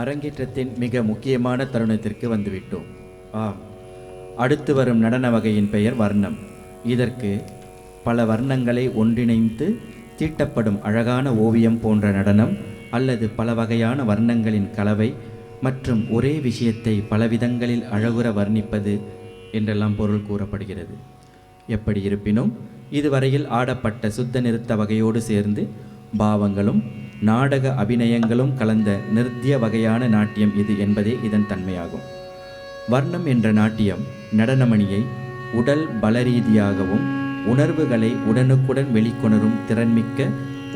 அரங்கேற்றத்தின் மிக முக்கியமான தருணத்திற்கு வந்துவிட்டோம். ஆம், அடுத்து வரும் நடன வகையின் பெயர் வர்ணம். இதற்கு பல வர்ணங்களை ஒன்றிணைந்து தீட்டப்படும் அழகான ஓவியம் போன்ற நடனம், அல்லது பல வகையான வர்ணங்களின் கலவை மற்றும் ஒரே விஷயத்தை பலவிதங்களில் அழகுற வர்ணிப்பது என்றெல்லாம் பொருள் கூறப்படுகிறது. எப்படி இருப்பினும் இதுவரையில் ஆடப்பட்ட சுத்த நிறுத்த வகையோடு சேர்ந்து பாவங்களும் நாடக அபிநயங்களும் கலந்த நிருத்திய வகையான நாட்டியம் இது என்பதே இதன் தன்மையாகும். வர்ணம் என்ற நாட்டியம் நடனமணியை உடல் பலரீதியாகவும் உணர்வுகளை உடனுக்குடன் வெளிக்கொணரும் திறன்மிக்க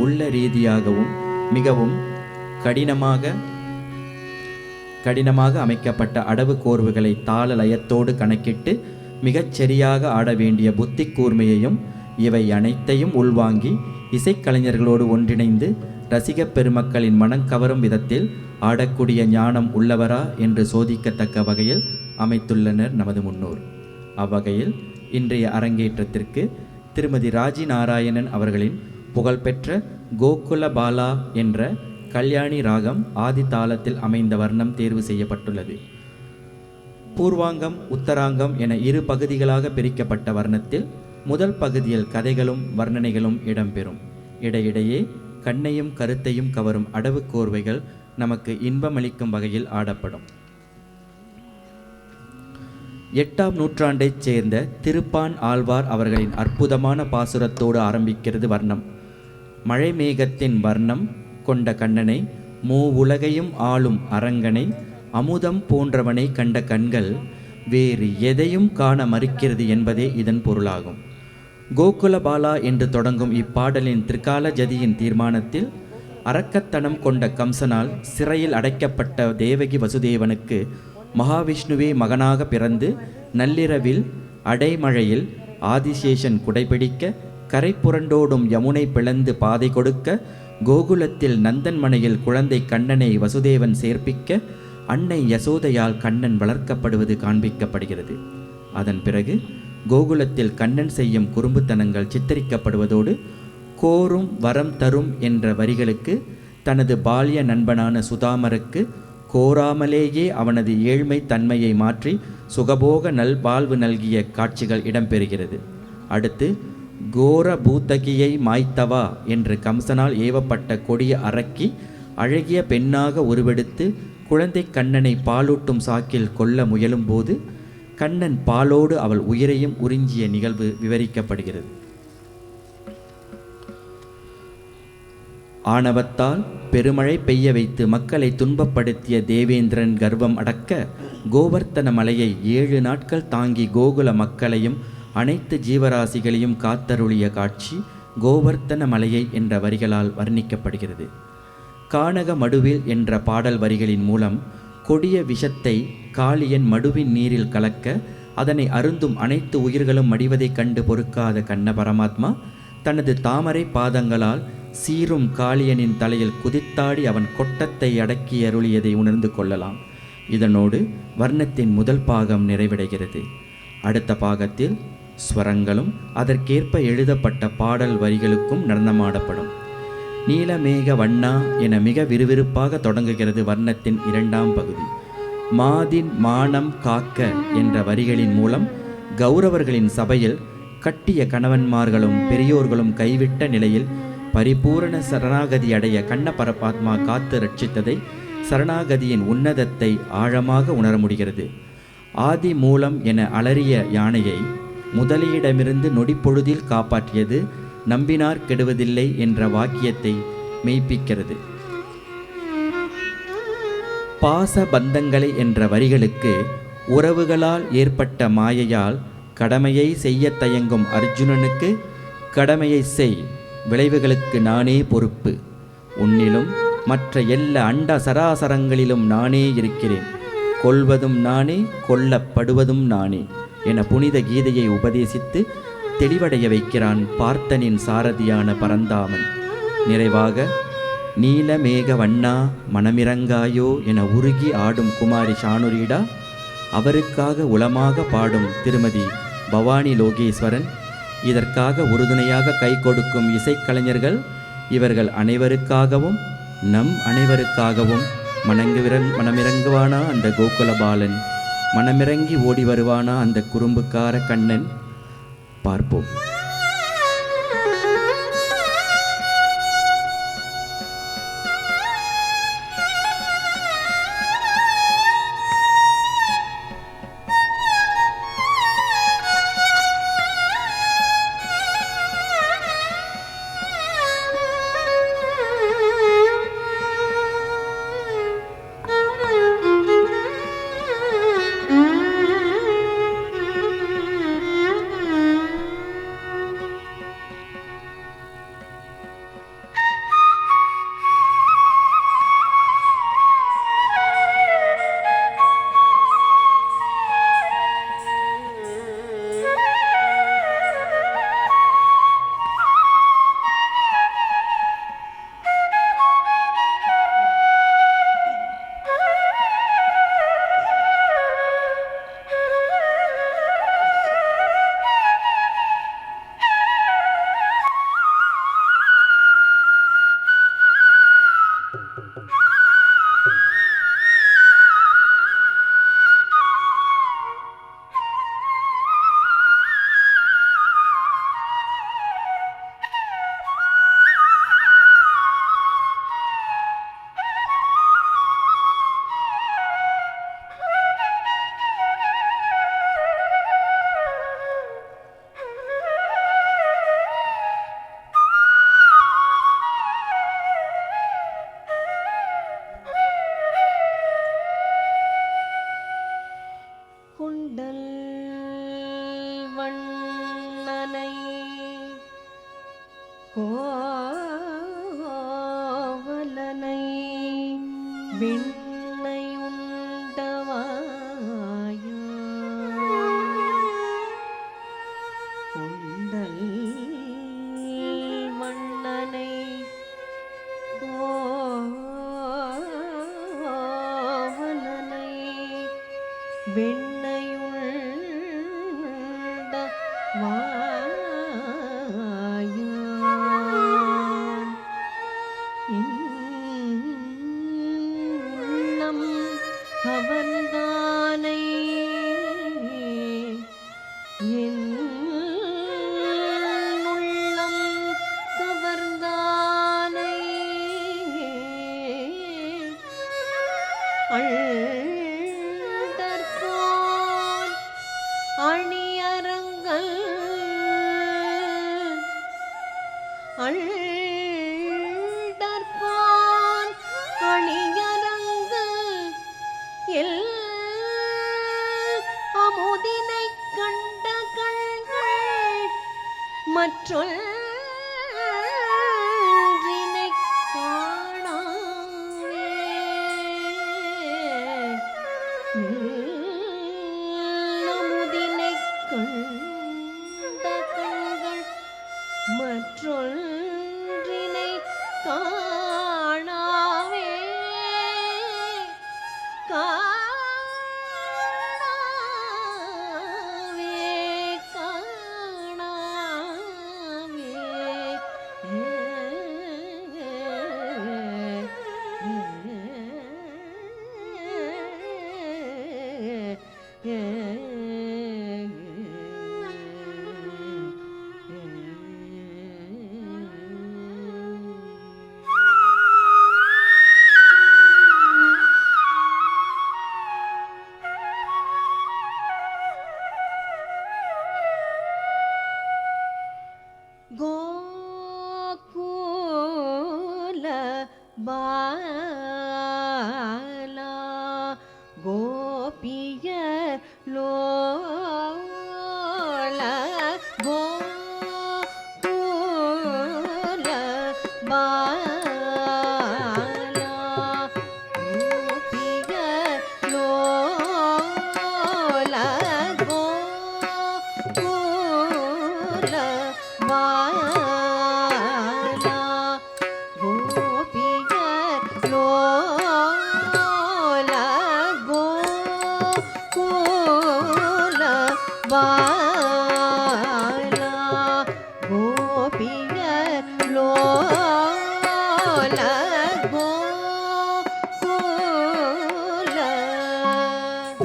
உள்ள ரீதியாகவும் மிகவும் கடினமாக அமைக்கப்பட்ட அடவு கோர்வுகளை தாள லயத்தோடு கணக்கிட்டு மிகச்சரியாக ஆட வேண்டிய புத்தி கூர்மையையும் இவை அனைத்தையும் உள்வாங்கி இசைக்கலைஞர்களோடு ஒன்றிணைந்து ரசிகப் பெருமக்களின் மனம் கவரும் விதத்தில் ஆடக்கூடிய ஞானம் உள்ளவரா என்று சோதிக்கத்தக்க வகையில் அமைத்துள்ளனர் நமது முன்னோர். அவ்வகையில் இன்றைய அரங்கேற்றத்திற்கு திருமதி ராஜி நாராயணன் அவர்களின் புகழ்பெற்ற கோகுல பாலா என்ற கல்யாணி ராகம் ஆதி தாளத்தில் அமைந்த வர்ணம் தேர்வு செய்யப்பட்டுள்ளது. பூர்வாங்கம் உத்தராங்கம் என இரு பகுதிகளாக பிரிக்கப்பட்ட வர்ணத்தில் முதல் பகுதியில் கதைகளும் வர்ணனைகளும் இடம்பெறும். இடையிடையே கண்ணையும் கருத்தையும் கவரும் அடவு கோர்வைகள் நமக்கு இன்பமளிக்கும் வகையில் ஆடப்படும். 8ஆம் நூற்றாண்டைச் சேர்ந்த திருப்பான் ஆழ்வார் அவர்களின் அற்புதமான பாசுரத்தோடு ஆரம்பிக்கிறது வர்ணம். மழை மேகத்தின் வர்ணம் கொண்ட கண்ணனை, மூவுலகையும் ஆளும் அரங்கனை, அமுதம் போன்றவனை கண்ட கண்கள் வேறு எதையும் காண மறுக்கிறது என்பதே இதன் பொருளாகும். கோகுல பாலா என்று தொடங்கும் இப்பாடலின் திரிகால ஜதியின் தீர்மானத்தில் அரக்கத்தனம் கொண்ட கம்சனால் சிறையில் அடைக்கப்பட்ட தேவகி வசுதேவனுக்கு மகாவிஷ்ணுவே மகனாக பிறந்து நள்ளிரவில் அடைமழையில் ஆதிசேஷன் குடைபிடிக்க கரை புரண்டோடும் யமுனை பிளந்து பாதை கொடுக்க கோகுலத்தில் நந்தன்மனையில் குழந்தை கண்ணனை வசுதேவன் சேர்ப்பிக்க அன்னை யசோதையால் கண்ணன் வளர்க்கப்படுவது காண்பிக்கப்படுகிறது. அதன் பிறகு கோகுலத்தில் கண்ணன் செய்யும் குறும்புத்தனங்கள் சித்தரிக்கப்படுவதோடு கோரும் வரம் தரும் என்ற வரிகளுக்கு தனது பால்ய நண்பனான சுதாமருக்கு கோராமலேயே அவனது ஏழ்மை தன்மையை மாற்றி சுகபோக நல்வாழ்வு நல்கிய காட்சிகள் இடம்பெறுகிறது. அடுத்து கோர பூத்தகியை மாய்த்தவா என்று கம்சனால் ஏவப்பட்ட கொடிய அரக்கி அழகிய பெண்ணாக உருவெடுத்து குழந்தை கண்ணனை பாலூட்டும் சாக்கில் கொல்ல முயலும்போது கண்ணன் பாலோடு அவள் உயிரையும் உறிஞ்சிய நிகழ்வு விவரிக்கப்படுகிறது. ஆணவத்தால் பெருமழை பெய்ய வைத்து மக்களை துன்பப்படுத்திய தேவேந்திரன் கர்வம் அடக்க கோவர்த்தன மலையை 7 நாட்கள் தாங்கி கோகுல மக்களையும் அனைத்து ஜீவராசிகளையும் காத்தருளிய காட்சி கோவர்த்தன மலையை என்ற வரிகளால் வர்ணிக்கப்படுகிறது. கானக மடுவில் என்ற பாடல் வரிகளின் மூலம் கொடிய விஷத்தை காளியன் மடுவின் நீரில் கலக்க அதனை அருந்தும் அனைத்து உயிர்களும் மடிவதை கண்டு பொறுக்காத கண்ண பரமாத்மா தனது தாமரை பாதங்களால் சீரும் காளியனின் தலையில் குதித்தாடி அவன் கொட்டத்தை அடக்கி அருளியதை உணர்ந்து கொள்ளலாம். இதனோடு வர்ணத்தின் முதல் பாகம் நிறைவடைகிறது. அடுத்த பாகத்தில் ஸ்வரங்களும் அதற்கேற்ப எழுதப்பட்ட பாடல் வரிகளுக்கும் நடனமாடப்படும். நீலமேக வண்ணா என மிக விறுவிறுப்பாக தொடங்குகிறது வர்ணத்தின் 2ஆம் பகுதி. மாதின் மானம் காக்க என்ற வரிகளின் மூலம் கௌரவர்களின் சபையில் கட்டிய கணவன்மார்களும் பெரியோர்களும் கைவிட்ட நிலையில் பரிபூரண சரணாகதி அடைய கண்ண பரமாத்மா காத்து ரட்சித்ததை, சரணாகதியின் உன்னதத்தை ஆழமாக உணர முடிகிறது. ஆதி மூலம் என அலறிய யானையை முதலியிடமிருந்து நொடிப்பொழுதில் காப்பாற்றியது நம்பினார் கெடுவதில்லை என்ற வாக்கியத்தை மெய்ப்பிக்கிறது. பாச பந்தங்களை என்ற வரிகளுக்கு உறவுகளால் ஏற்பட்ட மாயையால் கடமையை செய்ய தயங்கும் அர்ஜுனனுக்கு கடமையை செய், விளைவுகளுக்கு நானே பொறுப்பு, உன்னிலும் மற்ற எல்லா அண்ட சராசரங்களிலும் நானே இருக்கிறேன், கொள்வதும் நானே கொல்லப்படுவதும் நானே என புனித கீதையை உபதேசித்து தெளிவடைய வைக்கிறான் பார்த்தனின் சாரதியான பரந்தாமன். நிறைவாக நீலமேக வண்ணா மனமிரங்காயோ என உருகி ஆடும் குமாரி ஷானுரீடா, அவருக்காக உளமாக பாடும் திருமதி பவானி லோகேஸ்வரன், இதற்காக உறுதுணையாக கை கொடுக்கும் இசைக்கலைஞர்கள், இவர்கள் அனைவருக்காகவும் நம் அனைவருக்காகவும் மனமிறங்குவானா அந்த கோகுலபாலன்? மனமிறங்கி ஓடி வருவானா அந்த குறும்புக்கார கண்ணன்? பார்ப்போம்.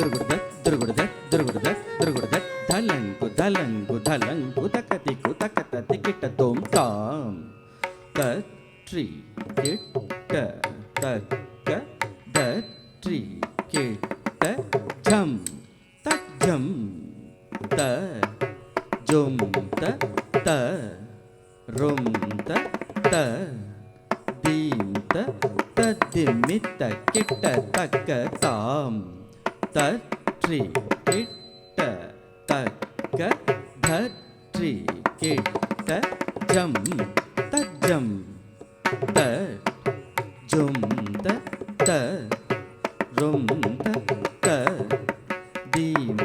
దురుగుడుద దురుగుడుద దురుగుడుద దురుగుడుద ధలంగు ధలంగు ధలంగు తకతికు తకత తికిట తోం తాం తత్రి కిట్ట తక్క దత్రి కిట్ట ఝం తజ్జం త జుం త రుం త దీం తద్దిమిత కిట్ట తక్క తాం తత్రి కిట్ట తక్క ధత్రి కిట్ట జం తజ్జం త జుం త రుం త దీం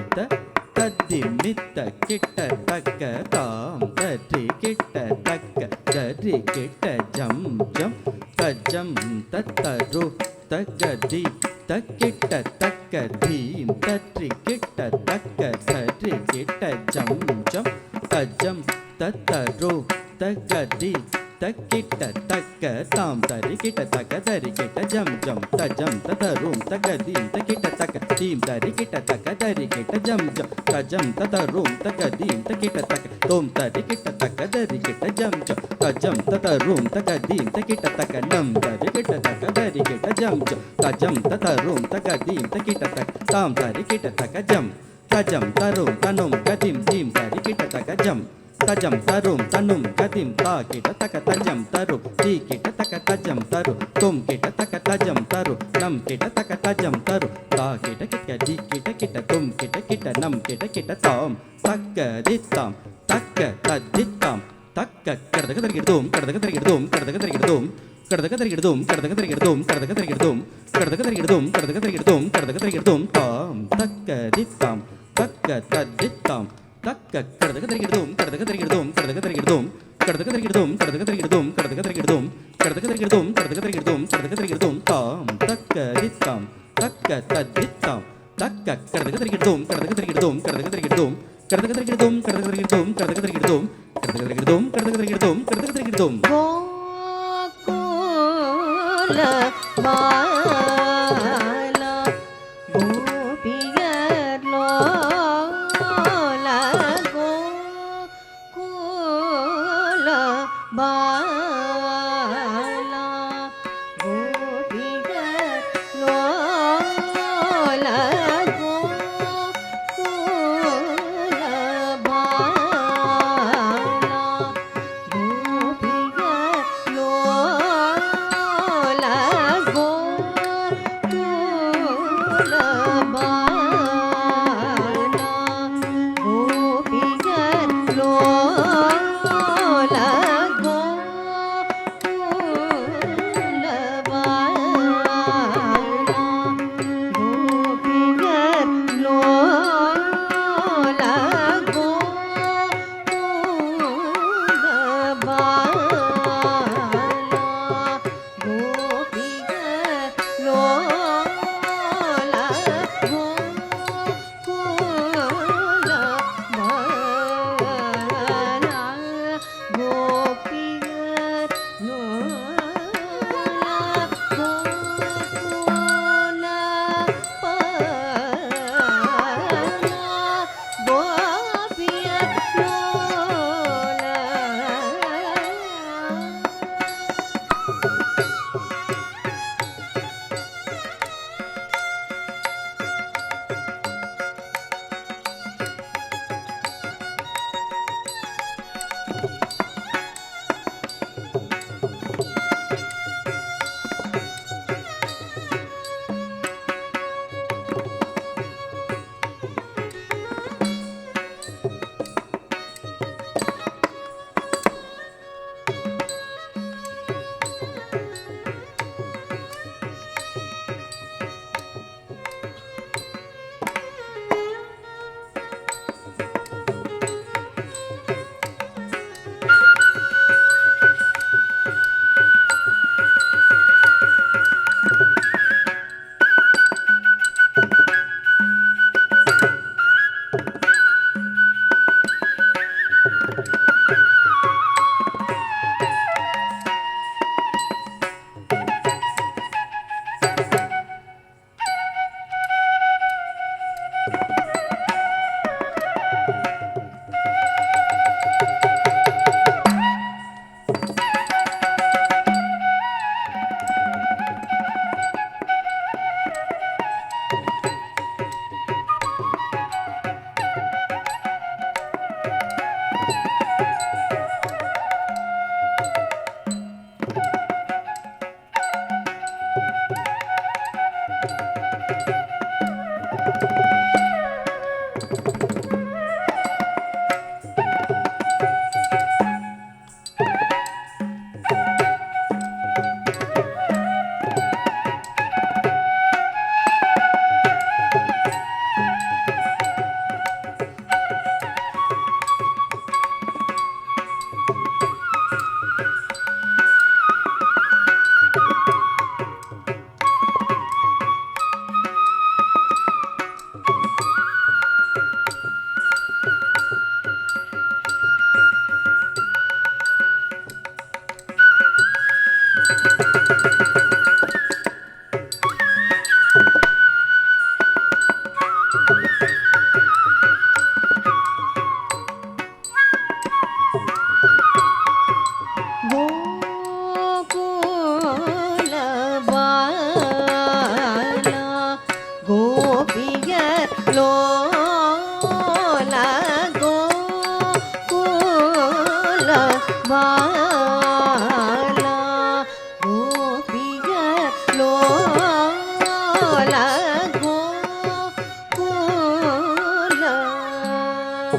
తద్దిమిత కిట్ట తక్క తాం తత్రి కిట్ట తక్క దరి కిట్ట జం జం తజ్జం తత్తరు తగది తక్కిట్ట తక్క ధీం తత్రి కిట్ట తక్క ధరి కిట్ట జం జం తజ్జం తత్తరు తగది తక్కిట్ట తక్క తాం తరి కిట్ట తక్క దరి కిట్ట జం జం తజం తతరుం తగదీం తకిట్ట తక్క ధీం తరి కిట్ట తక్క దరి కిట్ట జం జం తజం తతరుం తగదీం తకిట్ట తక్క తోం తరి కిట్ట తక్క దరి కిట్ట జం జం తజం తతరుం తగదీం తకిట్ట తక్క నం తరి కిట్ట తక్క దరి కిట్ట జం జం తజం తతరుం తగదీం తకిట్ట తక్క తాం తరి కిట్ట తక్క జం తజం తరుం తనుం గదీం ధీం తరి కిట్ట తక్క జం తజం తరుం తనుం గదిం తా కిట తక తజం తరు టీ కిట తక తజం తరు తొం కిట తక తజం తరు నం కిట తక తజం తరు తా కిట కిట డి కిట కిట తొం కిట కిట నం కిట కిట తాం తక్క దిత్తాం తక్క తద్దిత్తాం తక్క కడదక తరిగిడుం కడదక తరిగిడుం కడదక తరిగిడుం కడదక తరిగిడుం కడదక తరిగిడుం కడదక తరిగిడుం కడదక తరిగిడుం కడదక తరిగిడుం కడదక తరిగిడుం తాం తక్క దిత్తాం తక్క తద్దిత్తాం తక్క కడదక తరిగిడుం కడదక తరిగిడుం కడదక తరిగిడుం కడదక తరిగిడుం కడదక తరిగిడుం కడదక తరిగిడుం కడదక తరిగిడుం కడదక తరిగిడుం కడదక తరిగిడుం తాం తక్క దిత్తాం తక్క తద్దిత్తాం తక్క కడదక తరిగిడుం కడదక తరిగిడుం కడదక తరిగిడుం కడదక తరిగిడుం కడదక తరిగిడుం కడదక తరిగిడుం కడదక తరిగిడుం కడదక తరిగిడుం కడదక తరిగిడుం గోకుల బాల గోపియర్లో బాలా గోపియర్ లోల గోకుల బాలా గోపియర్ లోల గోకుల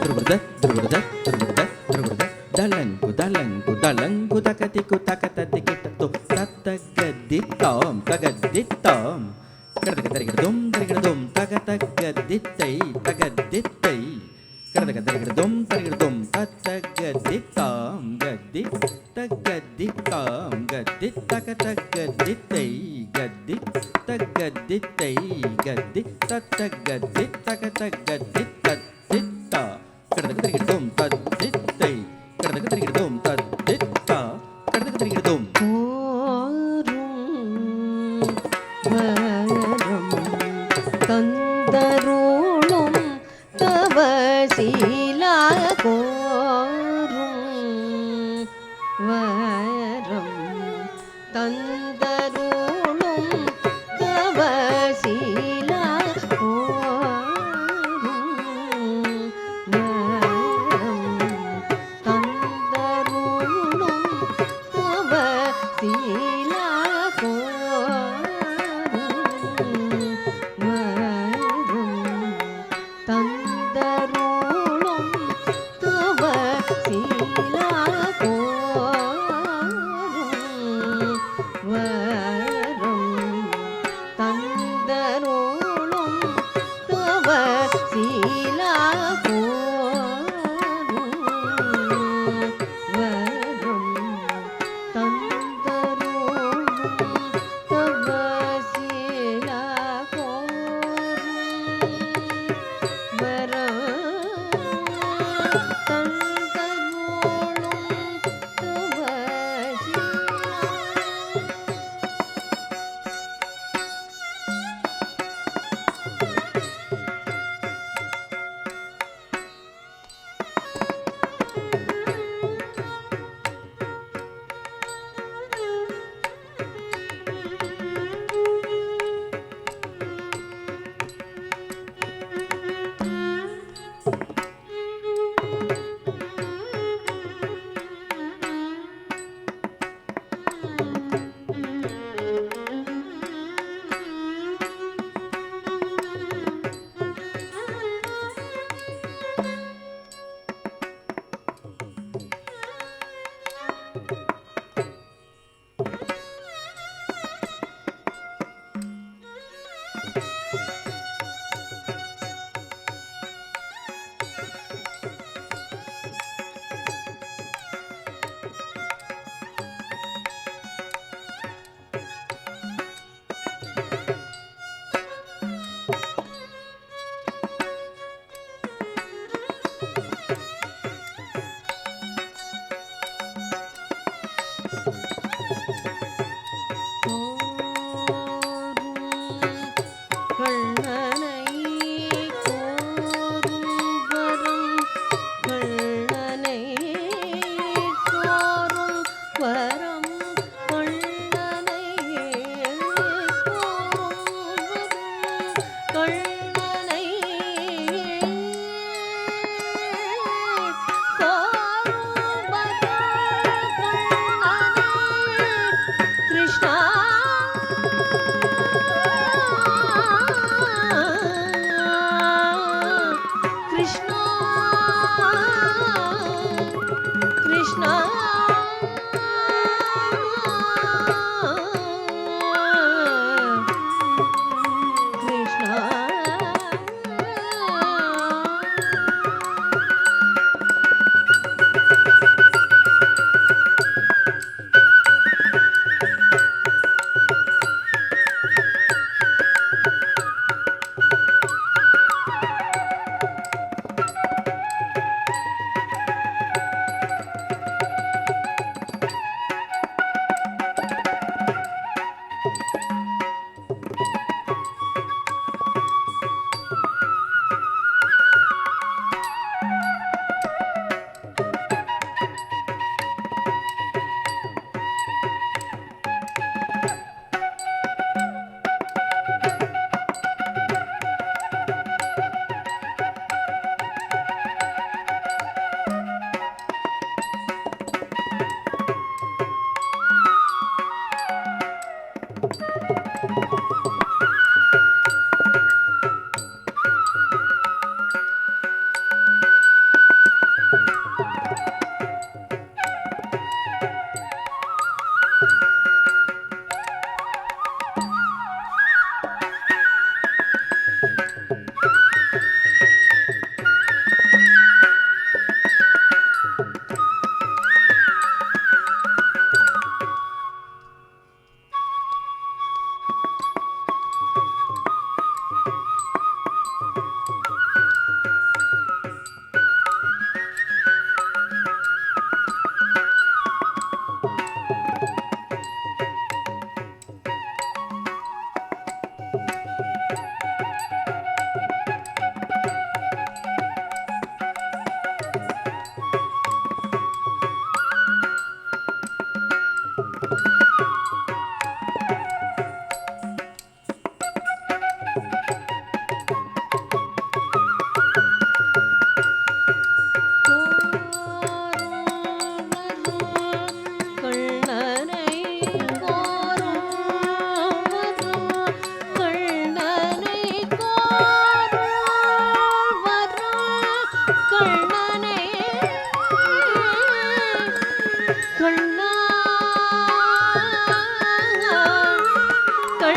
துருகுருத துருகுருத துருகுருத துருகுருத தலங்கு தலங்கு தலங்கு தகதிக்கு தகததி கிட்டத்தோ தத்தகதித்தாம் தகதித்தாம் கடதக தரிகிடதும் தரிகிடதும் தகதகதித்தை தகதித்தை கடதக தரிகிடதும் தரிகிடதும் தத்தகதித்தாம் கதி தகதித்தாம் கதி தகதகதித்தை கதி தகதித்தை கதி தத்தகதி தகதகதி தத்தித்தா கடதக தரிகிடதும் தத்தித்தை கடதக தரிகிடதும் தத்தித்தா கடதக தரிகிடதும் வரம் தந்தருளும் தவசீலா கோரும் வரம் தந்தருளும் தவசீலா கோரும் வரம் தந்தருளும் தவசீலா கோரும்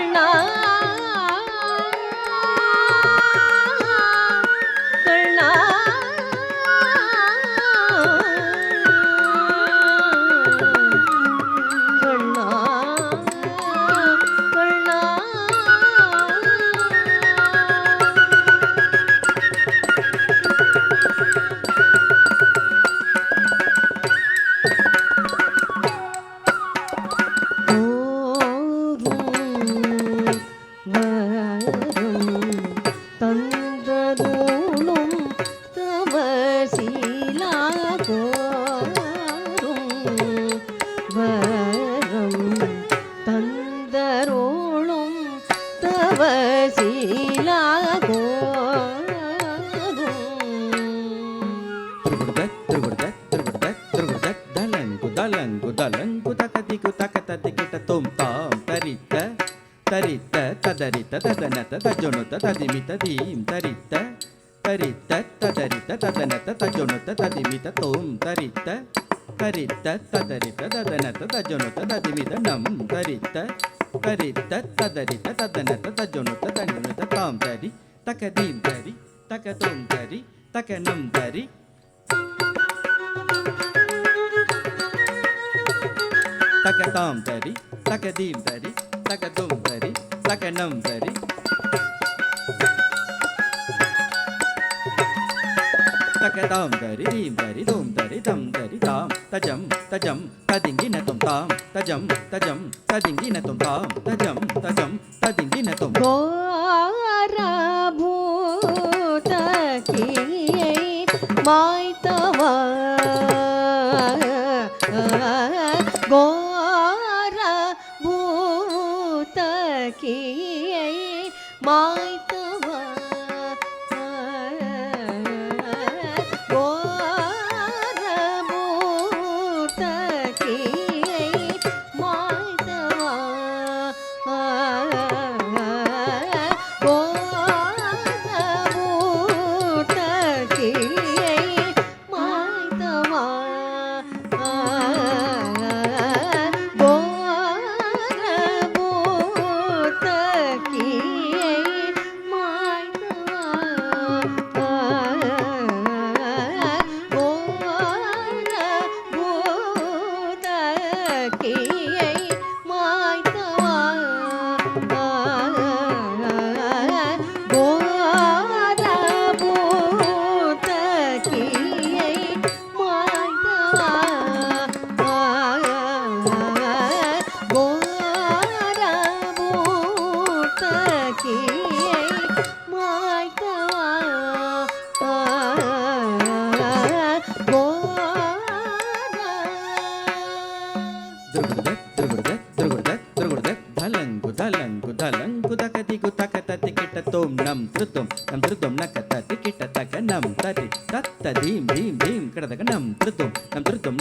கண்ணா கண்ணா கண்ணா கண்ணா தந்ததோளும் தவசீலா கோரும் வரம் தந்தரோளும் தவசீலா கோரும் தலங்கு தலங்கு தலங்கு தகதிகு தகததிகிட்ட தொம் தாம் தரித்த தரித்த ததரித்த ததனத தஜொனுத ததிமித தீம் தரித்த தரித்த ததரித்த ததனத தஜொனுத ததிமித தொம் தரித்த தரித்த ததரித்த ததனத தஜொனுத ததிமித நம் தரித்த தரித்த ததரித்த ததனத தஜொனுத தனிமித தாம் தரி தகதீம் தரி தகதொம் தரி தகனம் தரி தகதாம் தரி தகதீம் தரி தகதும் தரி தகனம் தரி தகதாம் தரி தீம் தரி தோம் தரி தம் தரி தாம் தஜம் தஜம் ததிங்கின தொம் தாம் தஜம் தஜம் ததிங்கின தொம் தாம் தஜம் தஜம் ததிங்கின தொம் கோரபூதகியை மாய்த்தவா கோரபூதகியை மாய்த்தவா கோரபூதகியை மாய்த்தவா கோரபூதகியை மாய்த்தவா கோரபூதகியை மாய்த்தவா கோரபூதகியை மாய்த்தவா கோரபூதகியை மாய்த்தவா தலங்கு தலங்கு தலங்கு தகதிகு தகததிகிட்ட தொம் நம் திருத்தும் நகததிகிட்ட தக நம் தரி தத்த தீம் தீம் தீம் கிடதக நம் திருத்தும்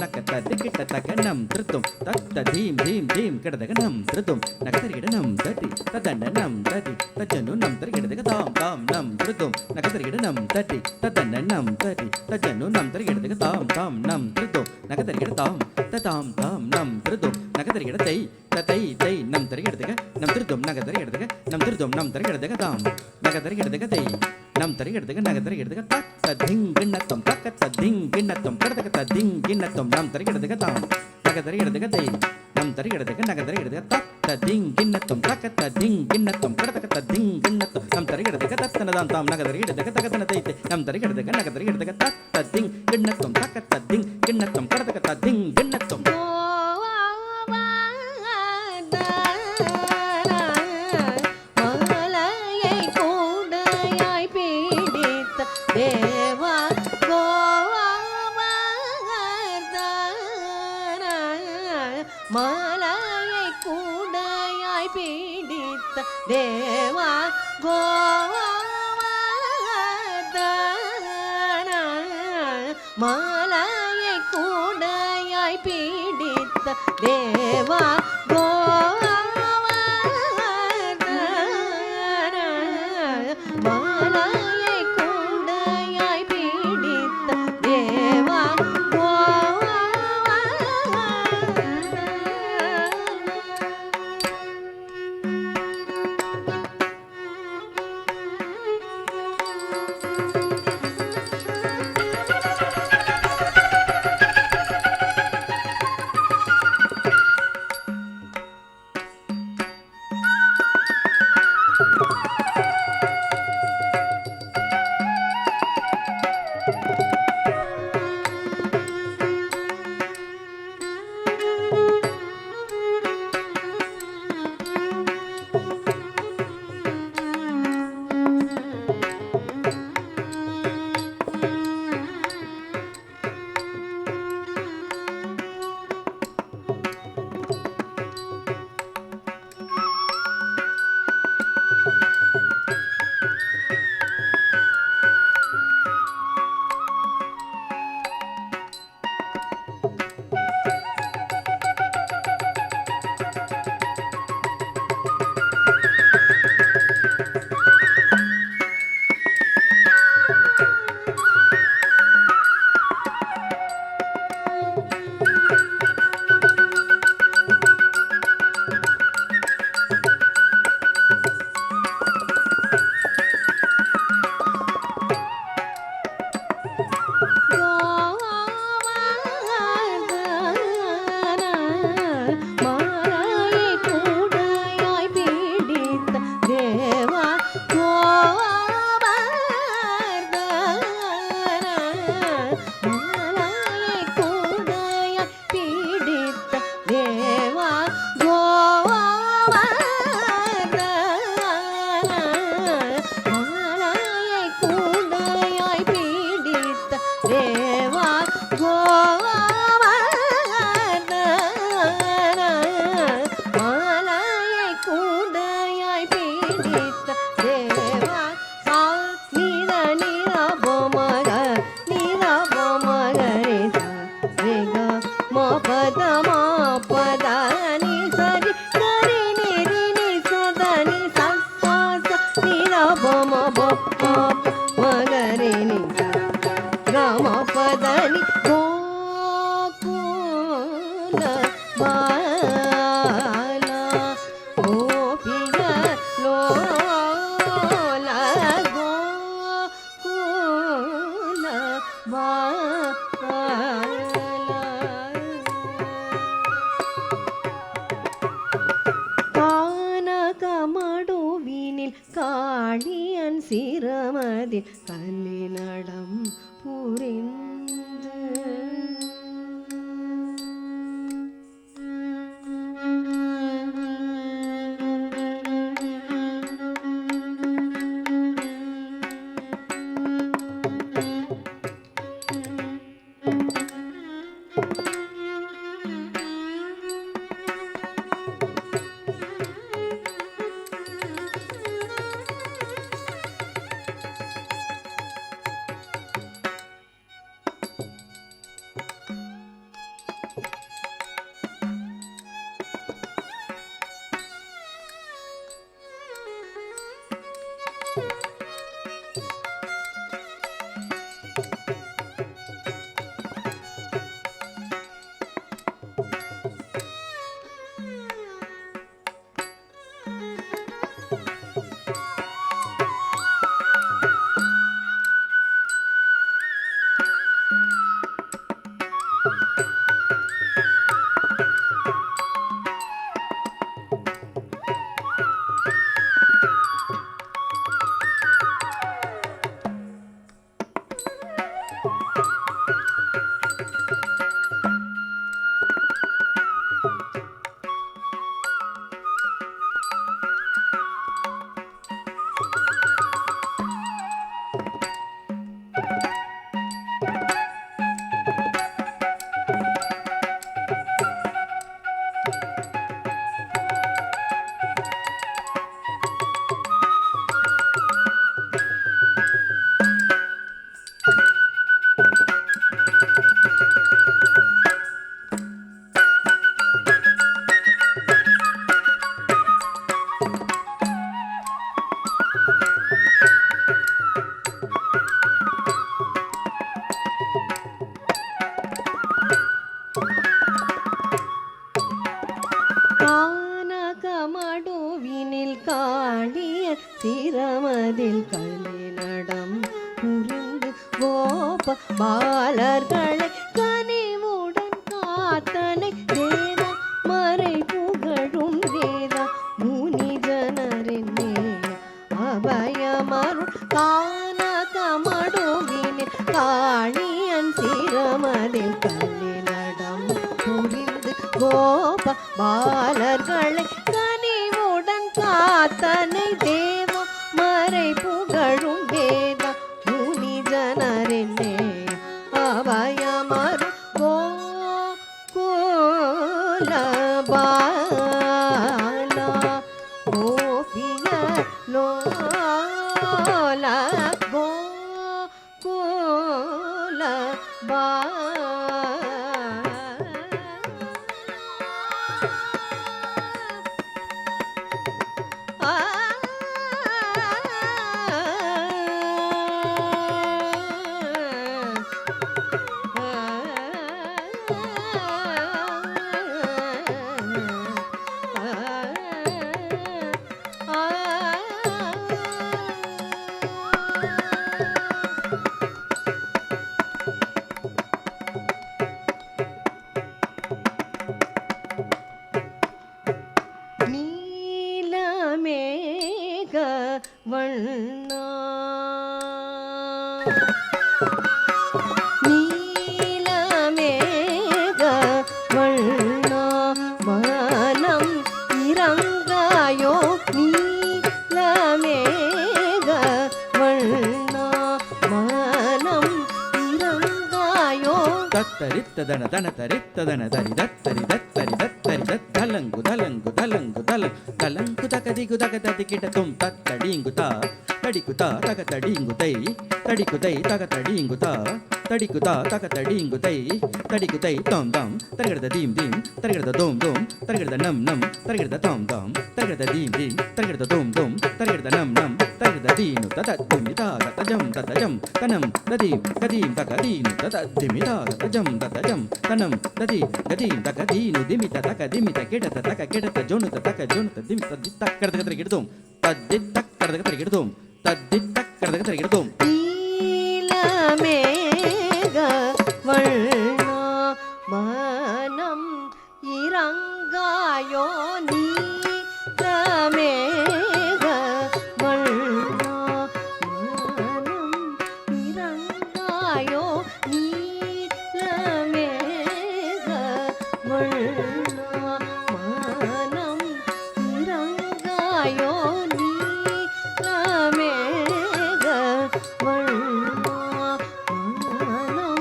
நகததிகிட்ட தக நம் திருத்தும் தத்த தீம் தீம் தீம் கிடதக நம் திருத்தும் நகதரிகிட நம் தரி ததண்ட நம் தரி தஜனு நம் தரிகிடதக தாம் தாம் நம் திருத்தும் நகதரிகிட நம் தரி ததண்ட நம் தரி தஜனு நம் தரிகிடதக தாம் தாம் நம் திருத்தும் நகதரிகிட தாம் ததாம் தாம் நம் திருத்தும் நகதரிகிட தை ததை தை நம் தரிகிடதக நம் திருத்தும் நகதரிகிடதக நம் திருத்தும் நம் தரிகிடதக தாம் நகதரிகிடதக தை நம் தரிகிடதக நகதரிகிடதக தத்த திங்கிண்ணத்தம் தக்கத்த திங்கிண்ணத்தம் கடதக திங்கிண்ணத்தம் நம் தரிகிடதக தாம் நகதரிகிடதக தை நம் தரிகிடதக நகதரிகிடதக தத்த திங்கிண்ணத்தம் தக்கத்த திங்கிண்ணத்தம் கடதக திங்கிண்ணத்தம் நம் தரிகிடதக தத்தனதாம் தாம் நகதரிகிடதக தகதன தை நம் தரிகிடதக நகதரிகிடதக தத்த திங்கிண்ணத்தம் தக்கத்த திங்கிண்ணத்தம் கடதக திங்கிண்ணத்தம் மாலையை கூடையாய் பீடித்த தேவா கோவர்தன மாலையை கூடையாய் பீடித்த தேவா கோவர்தன மாலையை கூடையாய் பீடித்த தேவா கோவர்தன மாலையை கூடையாய் பீடித்த தேவா கோவர்தன காளியன் சிரமதில் கல்லினடம் புரிந்து கானகமடுவினில் காளியன் சிரமதில் கலிநடம் புரிந்து கோப பாலர்களை கனிவுடன் காத்தனை தேவ மறை புகழும் வேதா முனி ஜனரின் அபயமருள் கானகமடுவினில் காளியன் சிரமதில் கலிநடம் புரிந்து கோப பாலர்களை கனிவுடன் காத்தனை தேவ மறை புகழும் வேத முனி ஜனரென்னே அபயமரு கோல பாலா கோபிய லோல கோல வண்ணா நீலமேக வண்ணா மனம் இறங்காயோ நீலமேக வண்ணா மனம் இறங்காயோ தத்தரித்ததன தன தரித்ததன தரி தத்தரி தத்தரி தத்தரி தலங்கு தலங்கு தலங்கு தலங் தலங்கு தகதிகு தகததி கிடத்தும் தத்தடிங்குதா தடிக்குதா தகதடிங்குதை தடிக்குதை தகதடிங்குதா தடிக்குதா தகதடிங்குதை தடிக்குதை தாம் தாம் தரகிடத தீம் தீம் தரகிடத தோம் தோம் தரகிடத நம் நம் தரகிடத தாம் தாம் தரகிடத தீம் தீம் தரகிடத தோம் தோம் தரகிடத நம் நம் தரகிடத தீனு ததத்திமிதா ததஜம் ததஜம் தனம் ததீம் கதீம் தகதீனு ததத்திமிதா ததஜம் ததஜம் தனம் ததி கதீம் தகதீனு திமித தகதிமித கிடத தக கிடத ஜோனுத தக ஜோனுத திமித தக்கடத கிடதோம் தத்தி தக்கடத கிடதோம் தத்தி தக்கடத கிடதோம் நீலமேக வண்ணா மனம் இறங்காயோ நீலமேக வண்ணா மனம் இறங்காயோ நீலமேக வண்ணா மனம் இறங்காயோ நீலமேக வண்ணா மனம்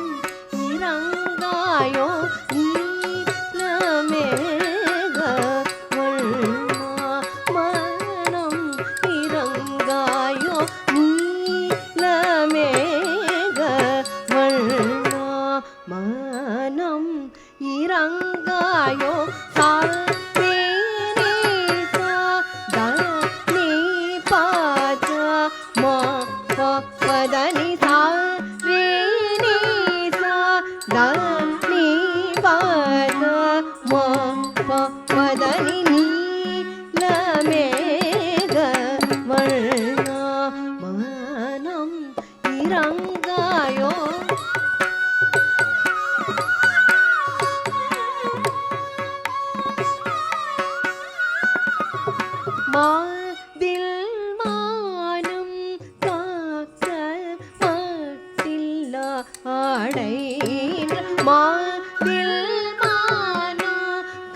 இறங்காயோ நீலமேக வண்ணா மனம் இறங்காயோ நீலமேக வண்ணா மனம் இறங்காயோ சாரேனேசா தனி பாஜா மா பதனி சாரேனேசா தனி பாஜா மா பதனி நீலமேக வண்ணா மனம் இறங்காயோ மாதில் மானம் காக்க மட்டில்ல ஆடைன்ற மாதில் மானம்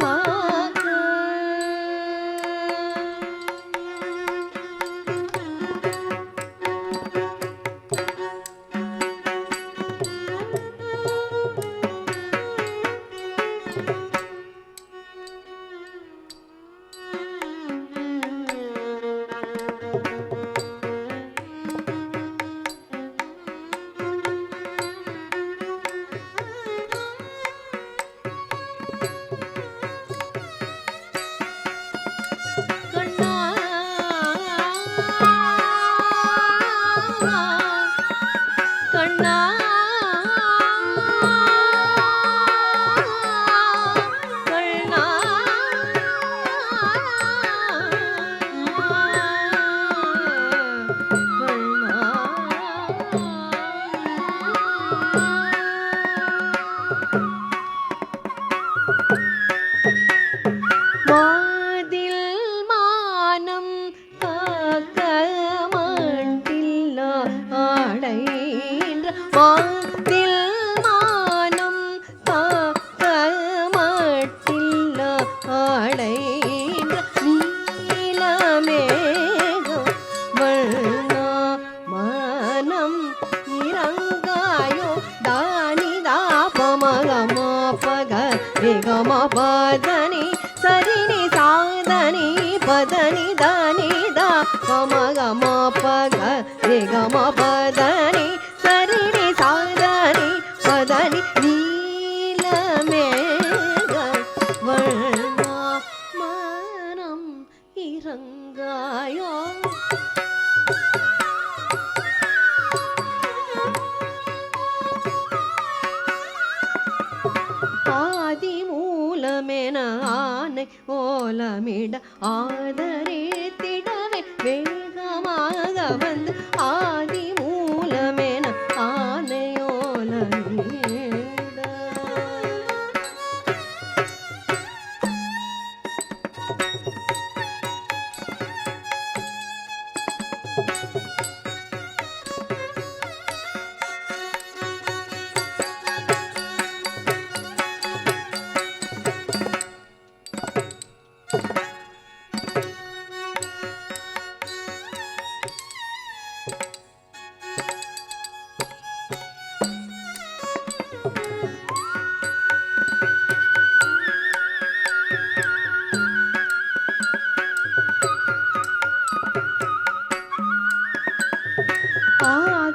காக்க கண்ணா கண்ணா கண்ணா மாதில் மானம் காக்க மட்டில்ல ஆடைன்ற மாதில் மானம் காக்க மட்டில்ல ஆடைன்ற நீலமேக வண்ணா மனம் இறங்காயோ தானிதா பமகமா பக ரிகமா பதனி சரினி சாதனி பதனி தனிதா பமகமா பக ரிகமா பதனி சரினி சாதனி பதனி நீலமேக வண்ணா மனம் இறங்காயோ ஆதி மூலமென ஆனை ஓலமிட ஆதரித்திடவே வேகமாக வந்து ஆதி மூலமென ஆனை ஓலமிட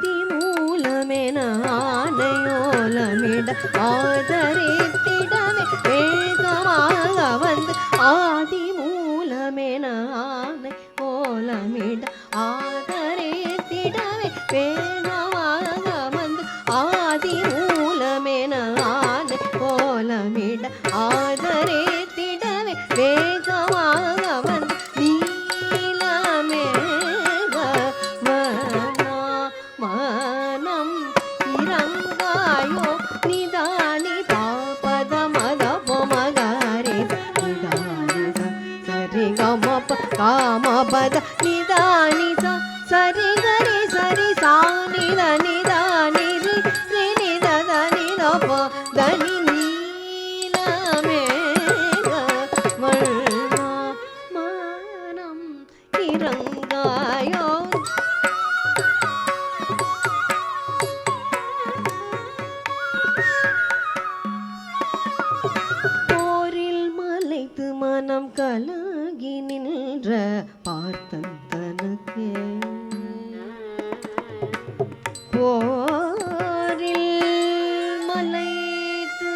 ஆதிமூலமென ஆனையோலமிட ஆதரித்திடமே வேகமாக வந்து ஆதிமூலமென ஆனை ஓலமிட ஆதரித்திடமே வேகமாக வந்து ஆதிமூலமென ஆனை ஓலமிட ஆதரித்திடமே வேகமாக வந்து மனம் இறங்காயோ நிதானி பாபத மத பொமகாரி நிதானி சரி கமப காமபத நிதானி சரி கரி சரி சானித நிதானி ரி நிதத நிதப தனி நீலமேக வர்ணா மனம் இறங்காயோ மனம் கலங்கி நின்ற பார்த்தன் தனக்கே போரில் மலைத்து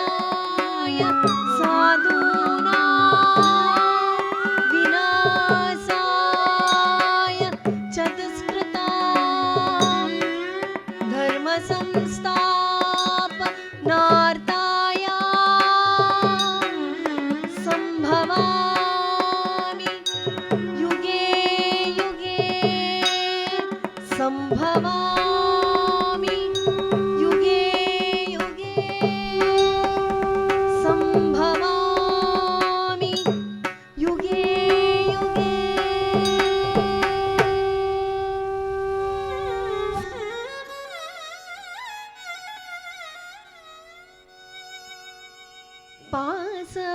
परित्राणाय साधूनां विनाशाय चतुष्कृतां धर्मसंस्थापनार्थाय संभवामि युगे युगे संभवामि युगे युगे संभवामि युगे युगे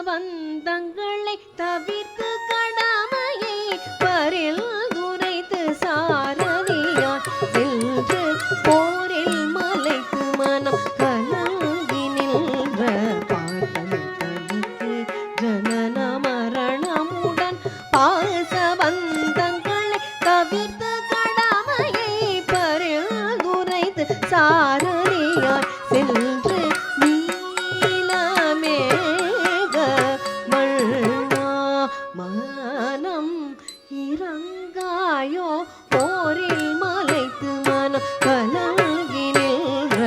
பாசபந்தங்களை தவிர்த்து கடமையை பரிந்துரைத்து சாரதியான் சென்று போரில் மலைத்து மனம் கலங்கி நின்ற பார்த்தன் தனக்கு ஜனன மரணமுடன் பாசபந்தங்களை தவிர்த்து கடமையை பரிந்துரைத்து சாரதியான் சென்று மனம் இறங்காயோ போரில் மலைத்து மனம் கலங்கி நின்ற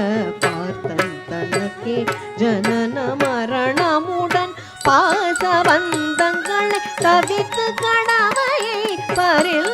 பார்த்தன் தனக்கே ஜனன மரணமுடன் பாசபந்தங்களை தவிர்த்து கடமையை பரில்